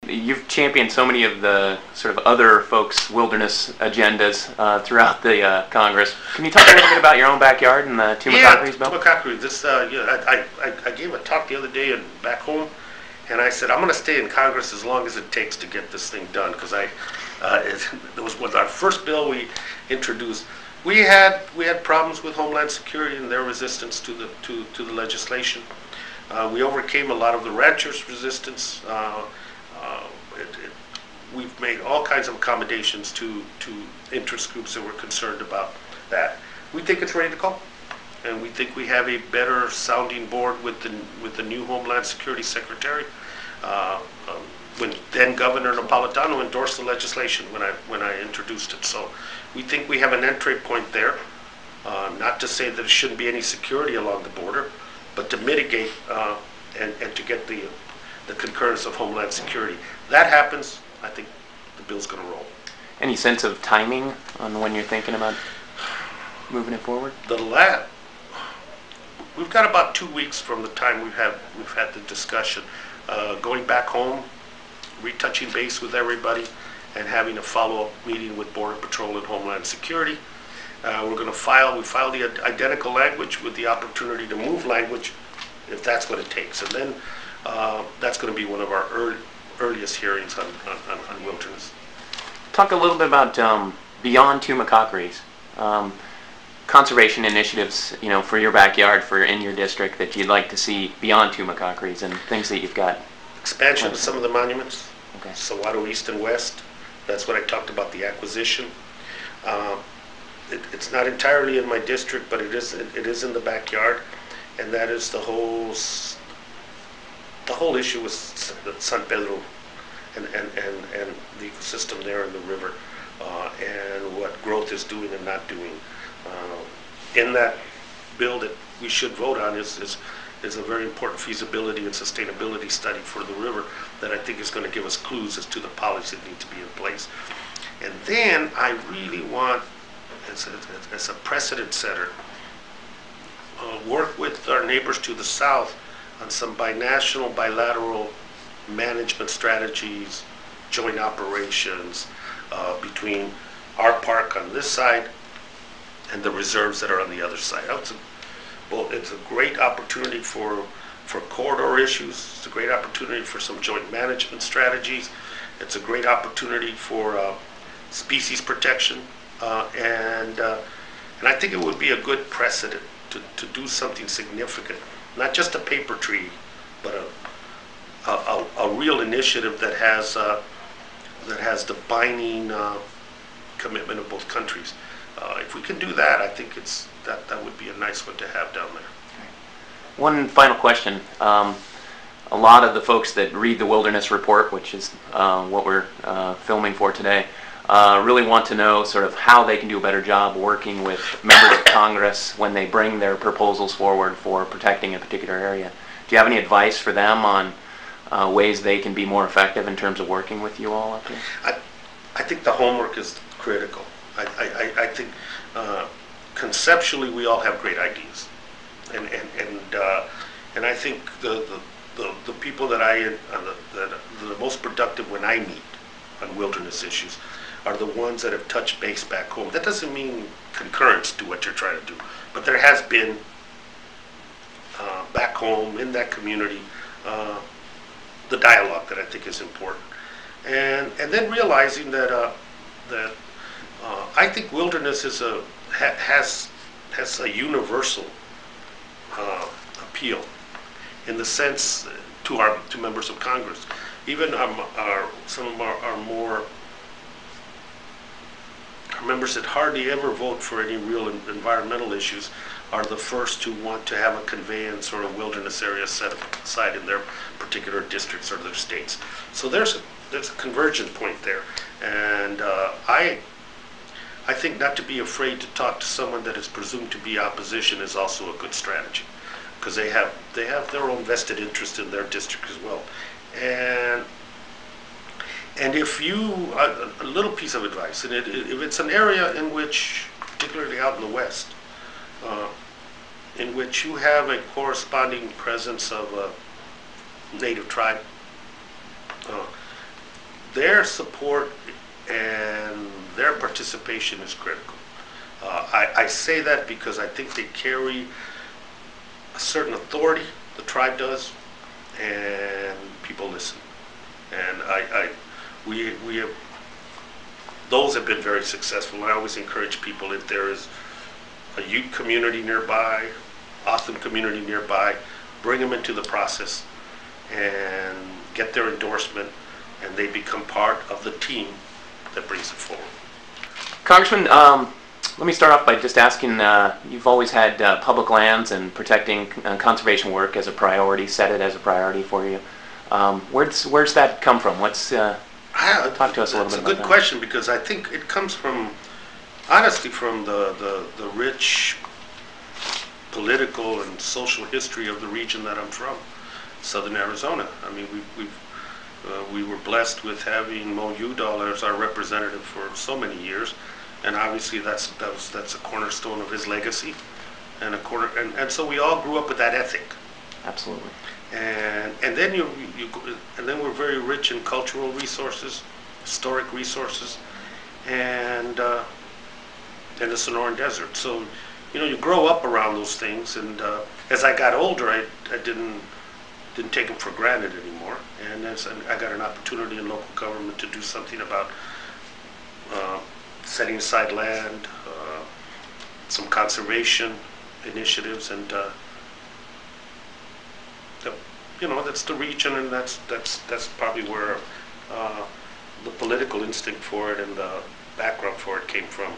you've championed so many of the sort of other folks' wilderness agendas throughout the Congress. Can you talk a little bit about your own backyard and the Tumacácori's bill? Tumacácori. This, I gave a talk the other day back home, and I said I'm going to stay in Congress as long as it takes to get this thing done, because it was our first bill we introduced. We had problems with Homeland Security and their resistance to the legislation. We overcame a lot of the ranchers' resistance. We've made all kinds of accommodations to interest groups that were concerned about that. We think it's ready to go, and we think we have a better sounding board with the new Homeland Security Secretary. When then Governor Napolitano endorsed the legislation when I introduced it, so we think we have an entry point there. Not to say that there shouldn't be any security along the border, but to mitigate and to get the concurrence of Homeland Security. That happens, I think the bill's going to roll. Any sense of timing on when you're thinking about moving it forward? We've got about 2 weeks from the time we've had the discussion, going back home, retouching base with everybody, and having a follow-up meeting with Border Patrol and Homeland Security. We're going to file the identical language with the opportunity to move language if that's what it takes, and then that's going to be one of our earliest hearings on wilderness. Talk a little bit about beyond Tumacácori's conservation initiatives, for your backyard, in your district, that you'd like to see beyond Tumacácori's, and things that you've got. Expansion of some of the monuments. Okay. Saguaro East and West. That's what I talked about, the acquisition. It's not entirely in my district, but it is in the backyard, and that is the whole issue with San Pedro and the ecosystem there in the river, and what growth is doing and not doing. In that bill that we should vote on is a very important feasibility and sustainability study for the river that I think is going to give us clues as to the policies that need to be in place. And then I really want, as a precedent setter, work with our neighbors to the south on some binational, bilateral management strategies, joint operations between our park on this side and the reserves that are on the other side. It's a great opportunity for corridor issues. It's a great opportunity for some joint management strategies. It's a great opportunity for species protection, and I think it would be a good precedent to do something significant, not just a paper treaty, but a real initiative that has the binding commitment of both countries. If we can do that, I think that would be a nice one to have down there. One final question. A lot of the folks that read the Wilderness Report, which is what we're filming for today, really want to know sort of how they can do a better job working with members of Congress when they bring their proposals forward for protecting a particular area. Do you have any advice for them on ways they can be more effective in terms of working with you all up here? I think the homework is critical. I think conceptually we all have great ideas, and I think the people that that are the most productive when I meet on wilderness issues are the ones that have touched base back home. That doesn't mean concurrence to what you're trying to do, but there has been back home in that community the dialogue that I think is important, and then realizing that I think wilderness has a universal appeal in the sense to members of Congress. Even some of our more members that hardly ever vote for any real environmental issues are the first to want to have a conveyance or a wilderness area set aside in their particular districts or their states. So there's a convergence point there, and I think not to be afraid to talk to someone that is presumed to be opposition is also a good strategy, because they have their own vested interest in their district as well. And if you, a little piece of advice, and if it's an area in which, particularly out in the West, in which you have a corresponding presence of a native tribe, their support and their participation is critical. I say that because I think they carry a certain authority, the tribe does, and people listen. And we have, those have been very successful. And I always encourage people, if there is a Ute community nearby, Awesome community nearby, bring them into the process and get their endorsement, and they become part of the team that brings it forward. Congressman, let me start off by just asking, you've always had public lands and protecting conservation work as a priority, set it as a priority for you. Where's that come from? Talk to us a little bit about that. It's a good question, because I think it comes from, honestly, from the rich political and social history of the region that I'm from, Southern Arizona. I mean, we were blessed with having Mo Udall as our representative for so many years, and obviously that's a cornerstone of his legacy, and so we all grew up with that ethic. Absolutely. And then and then we're very rich in cultural resources, historic resources, and the Sonoran Desert. So, you grow up around those things, and as I got older, I didn't take them for granted anymore. And as I got an opportunity in local government to do something about setting aside land, some conservation initiatives, and that's the region, and that's probably where the political instinct for it and the background for it came from.